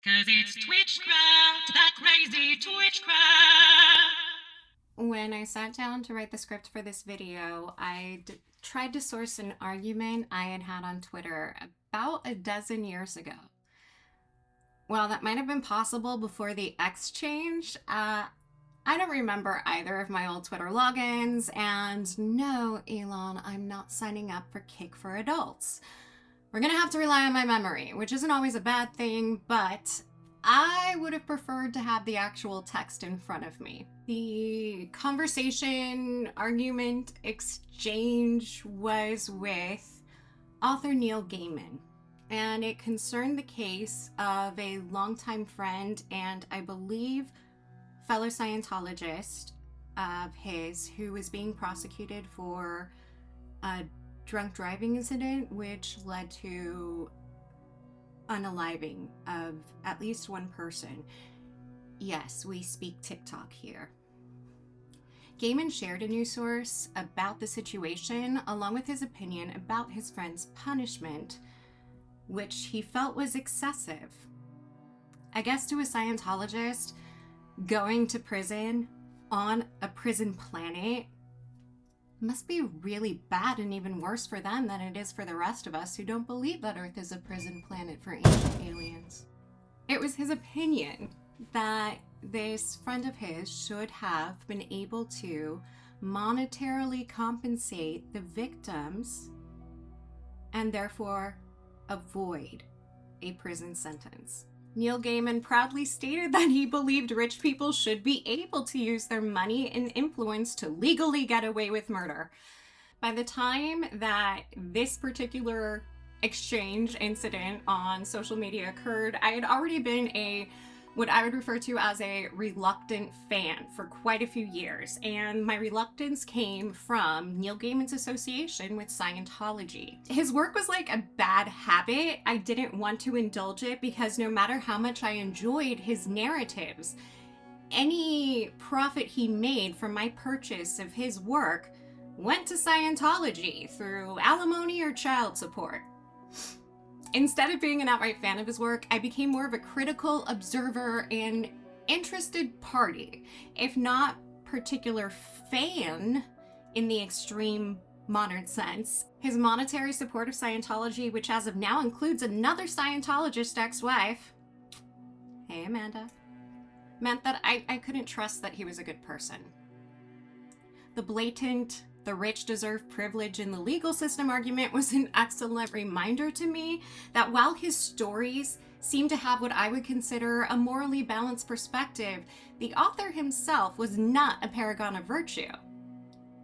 'Cause it's Twitchcraft, that crazy Twitchcraft. When I sat down to write the script for this video, I tried to source an argument I had on Twitter about a dozen years ago. While that might have been possible before the X change, I don't remember either of my old Twitter logins, and no, Elon, I'm not signing up for Kick for Adults. We're gonna have to rely on my memory, which isn't always a bad thing, but I would have preferred to have the actual text in front of me. The conversation, argument, exchange was with author Neil Gaiman, and it concerned the case of a longtime friend and I believe fellow Scientologist of his who was being prosecuted for a drunk driving incident which led to unaliving of at least one person. Yes, we speak TikTok here. Gaiman shared a news source about the situation along with his opinion about his friend's punishment, which he felt was excessive. I guess to a Scientologist, going to prison on a prison planet must be really bad and even worse for them than it is for the rest of us who don't believe that Earth is a prison planet for ancient aliens. It was his opinion that this friend of his should have been able to monetarily compensate the victims and therefore avoid a prison sentence. Neil Gaiman proudly stated that he believed rich people should be able to use their money and influence to legally get away with murder. By the time that this particular exchange incident on social media occurred, I had already been what I would refer to as a reluctant fan for quite a few years, and my reluctance came from Neil Gaiman's association with Scientology. His work was like a bad habit. I didn't want to indulge it because no matter how much I enjoyed his narratives, any profit he made from my purchase of his work went to Scientology through alimony or child support. Instead of being an outright fan of his work, I became more of a critical observer and interested party, if not particular fan in the extreme modern sense. His monetary support of Scientology, which as of now includes another Scientologist ex-wife, hey Amanda, meant that I couldn't trust that he was a good person. The blatant "the rich deserve privilege in the legal system" argument was an excellent reminder to me that while his stories seem to have what I would consider a morally balanced perspective, the author himself was not a paragon of virtue.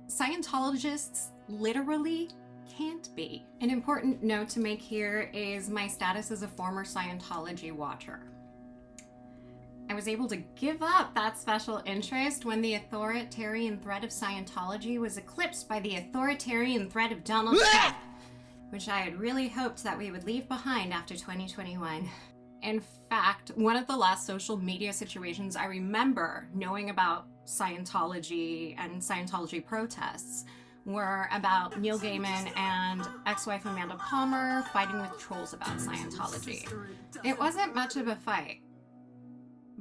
Scientologists literally can't be. An important note to make here is my status as a former Scientology watcher. I was able to give up that special interest when the authoritarian threat of Scientology was eclipsed by the authoritarian threat of Donald Trump, which I had really hoped that we would leave behind after 2021. In fact, one of the last social media situations I remember knowing about Scientology and Scientology protests were about Neil Gaiman and ex-wife Amanda Palmer fighting with trolls about Scientology. It wasn't much of a fight.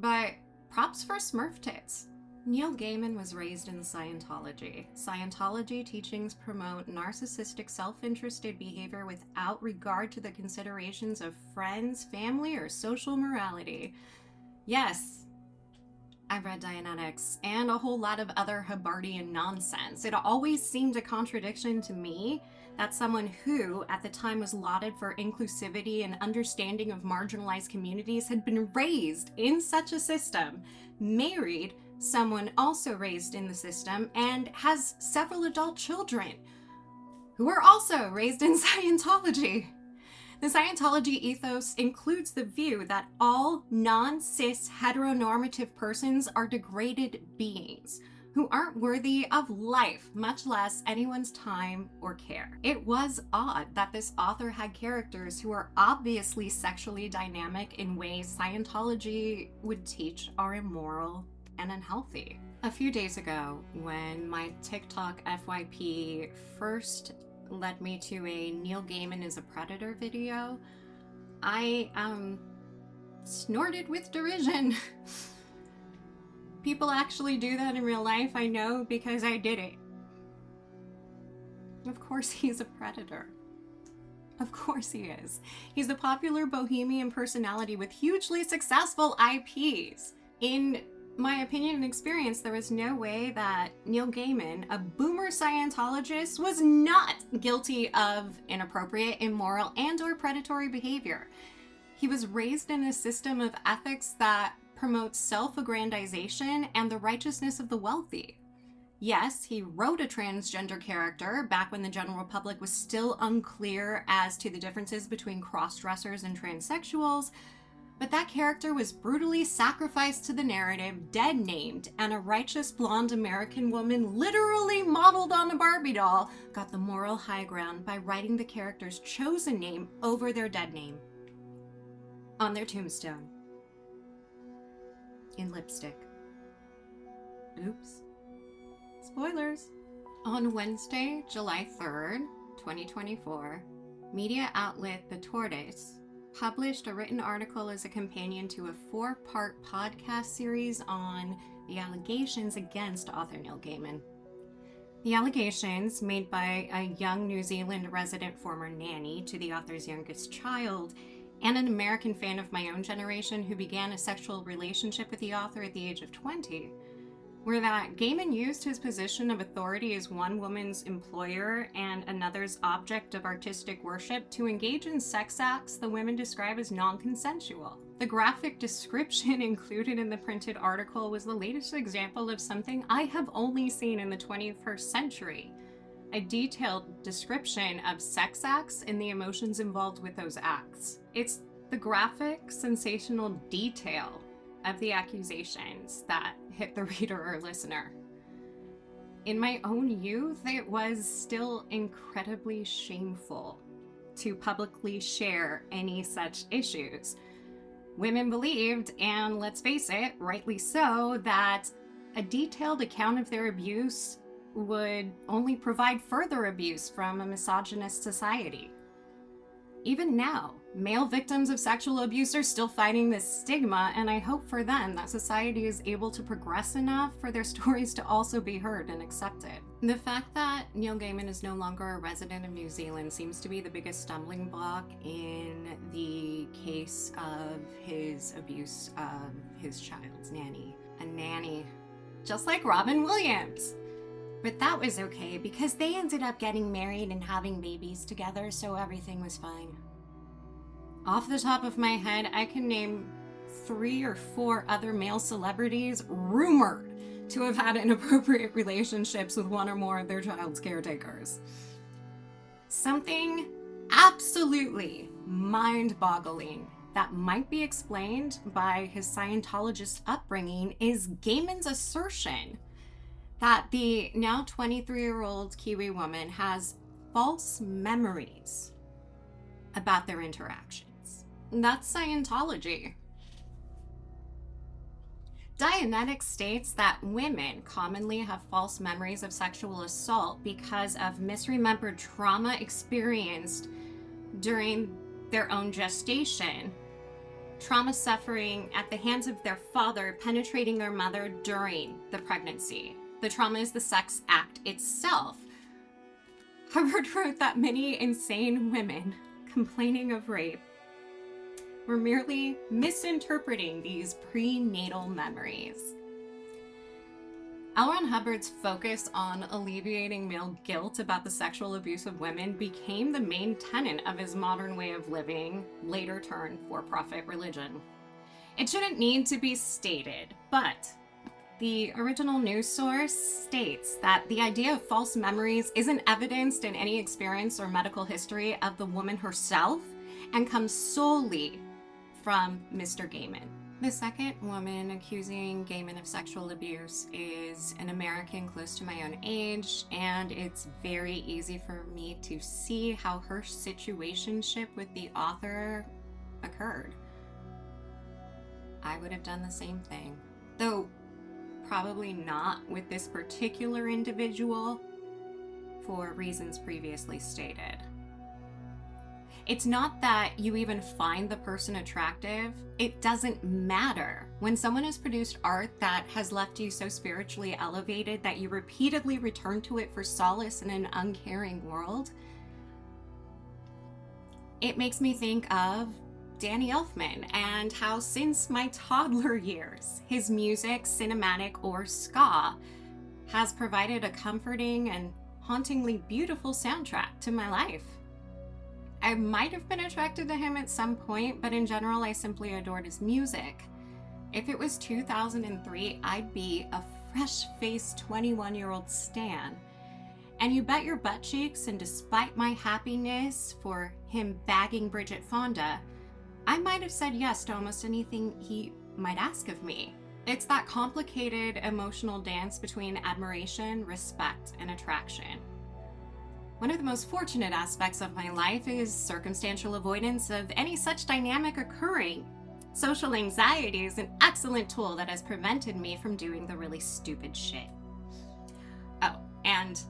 But props for Smurf tits. Neil Gaiman was raised in Scientology. Scientology teachings promote narcissistic, self-interested behavior without regard to the considerations of friends, family, or social morality. Yes, I've read Dianetics and a whole lot of other Hubbardian nonsense. It always seemed a contradiction to me that someone who, at the time, was lauded for inclusivity and understanding of marginalized communities had been raised in such a system, married someone also raised in the system, and has several adult children who are also raised in Scientology. The Scientology ethos includes the view that all non-cis heteronormative persons are degraded beings who aren't worthy of life, much less anyone's time or care. It was odd that this author had characters who are obviously sexually dynamic in ways Scientology would teach are immoral and unhealthy. A few days ago, when my TikTok FYP first led me to a Neil Gaiman is a Predator video, I snorted with derision. People actually do that in real life, I know, because I did it. Of course he's a predator. Of course he is. He's a popular bohemian personality with hugely successful IPs. In my opinion and experience, there is no way that Neil Gaiman, a boomer Scientologist, was not guilty of inappropriate, immoral, and/or predatory behavior. He was raised in a system of ethics that promotes self-aggrandization and the righteousness of the wealthy. Yes, he wrote a transgender character back when the general public was still unclear as to the differences between cross-dressers and transsexuals, but that character was brutally sacrificed to the narrative, dead-named, and a righteous blonde American woman literally modeled on a Barbie doll got the moral high ground by writing the character's chosen name over their dead name on their tombstone in lipstick. Oops. Spoilers. On Wednesday, July 3rd, 2024, media outlet The Tortoise published a written article as a companion to a 4-part podcast series on the allegations against author Neil Gaiman. The allegations, made by a young New Zealand resident former nanny to the author's youngest child, and an American fan of my own generation who began a sexual relationship with the author at the age of 20, were that Gaiman used his position of authority as one woman's employer and another's object of artistic worship to engage in sex acts the women describe as non-consensual. The graphic description included in the printed article was the latest example of something I have only seen in the 21st century: a detailed description of sex acts and the emotions involved with those acts. It's the graphic, sensational detail of the accusations that hit the reader or listener. In my own youth, it was still incredibly shameful to publicly share any such issues. Women believed, and let's face it, rightly so, that a detailed account of their abuse would only provide further abuse from a misogynist society. Even now, male victims of sexual abuse are still fighting this stigma, and I hope for them that society is able to progress enough for their stories to also be heard and accepted. The fact that Neil Gaiman is no longer a resident of New Zealand seems to be the biggest stumbling block in the case of his abuse of his child's nanny. A nanny, just like Robin Williams. But that was okay because they ended up getting married and having babies together, so everything was fine. Off the top of my head, I can name 3 or 4 other male celebrities rumored to have had inappropriate relationships with one or more of their child's caretakers. Something absolutely mind-boggling that might be explained by his Scientologist upbringing is Gaiman's assertion that the now 23-year-old Kiwi woman has false memories about their interactions. That's Scientology. Dianetics states that women commonly have false memories of sexual assault because of misremembered trauma experienced during their own gestation, trauma suffering at the hands of their father penetrating their mother during the pregnancy. The trauma is the sex act itself. Hubbard wrote that many insane women complaining of rape were merely misinterpreting these prenatal memories. L. Ron Hubbard's focus on alleviating male guilt about the sexual abuse of women became the main tenet of his modern way of living, later turned for-profit religion. It shouldn't need to be stated, but the original news source states that the idea of false memories isn't evidenced in any experience or medical history of the woman herself and comes solely from Mr. Gaiman. The second woman accusing Gaiman of sexual abuse is an American close to my own age, and it's very easy for me to see how her situationship with the author occurred. I would have done the same thing, though probably not with this particular individual for reasons previously stated. It's not that you even find the person attractive. It doesn't matter. When someone has produced art that has left you so spiritually elevated that you repeatedly return to it for solace in an uncaring world, it makes me think of Danny Elfman and how since my toddler years, his music, cinematic or ska, has provided a comforting and hauntingly beautiful soundtrack to my life. I might have been attracted to him at some point, but in general, I simply adored his music. If it was 2003, I'd be a fresh-faced 21-year-old stan. And you bet your butt cheeks, and despite my happiness for him bagging Bridget Fonda, I might have said yes to almost anything he might ask of me. It's that complicated emotional dance between admiration, respect, and attraction. One of the most fortunate aspects of my life is circumstantial avoidance of any such dynamic occurring. Social anxiety is an excellent tool that has prevented me from doing the really stupid shit. Oh, and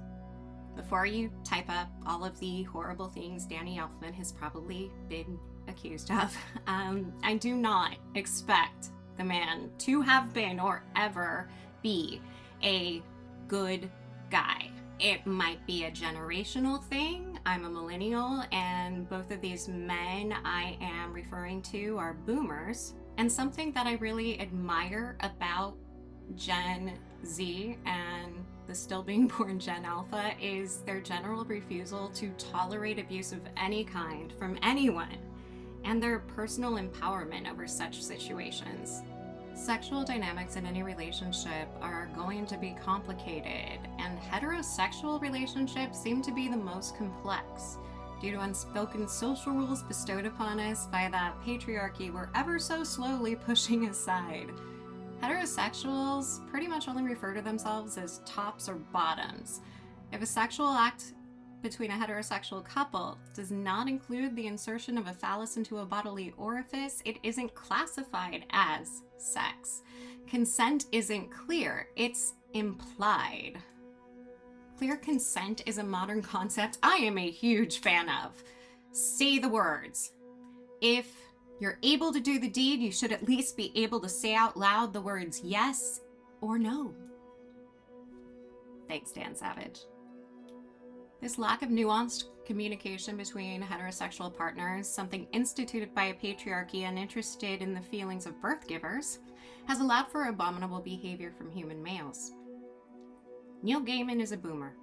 before you type up all of the horrible things Danny Elfman has probably been accused of, I do not expect the man to have been or ever be a good guy. It might be a generational thing. I'm a millennial, and both of these men I am referring to are boomers. And something that I really admire about Gen Z and the still being born Gen Alpha is their general refusal to tolerate abuse of any kind from anyone, and their personal empowerment over such situations. Sexual dynamics in any relationship are going to be complicated, and heterosexual relationships seem to be the most complex due to unspoken social rules bestowed upon us by that patriarchy we're ever so slowly pushing aside. Heterosexuals pretty much only refer to themselves as tops or bottoms. If a sexual act between a heterosexual couple does not include the insertion of a phallus into a bodily orifice, it isn't classified as sex. Consent isn't clear, it's implied. Clear consent is a modern concept I am a huge fan of. Say the words. If you're able to do the deed, you should at least be able to say out loud the words yes or no. Thanks, Dan Savage. This lack of nuanced communication between heterosexual partners, something instituted by a patriarchy uninterested in the feelings of birth givers, has allowed for abominable behavior from human males. Neil Gaiman is a boomer,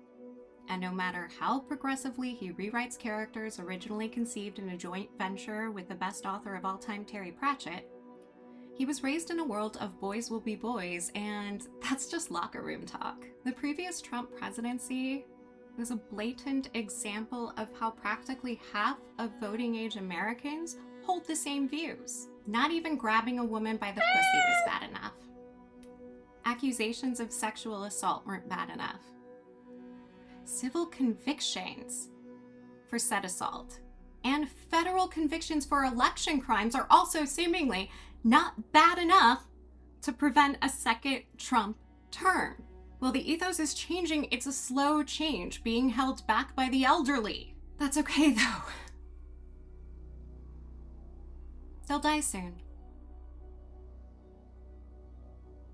and no matter how progressively he rewrites characters originally conceived in a joint venture with the best author of all time, Terry Pratchett, he was raised in a world of boys will be boys, and that's just locker room talk. The previous Trump presidency was a blatant example of how practically half of voting age Americans hold the same views. Not even grabbing a woman by the pussy was bad enough. Accusations of sexual assault weren't bad enough. Civil convictions for said assault and federal convictions for election crimes are also seemingly not bad enough to prevent a second Trump term. Well, the ethos is changing. It's a slow change, being held back by the elderly. That's okay, though. They'll die soon.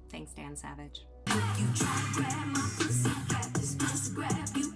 Thanks, Dan Savage. You try to grab my pussy, got this pussy grab you.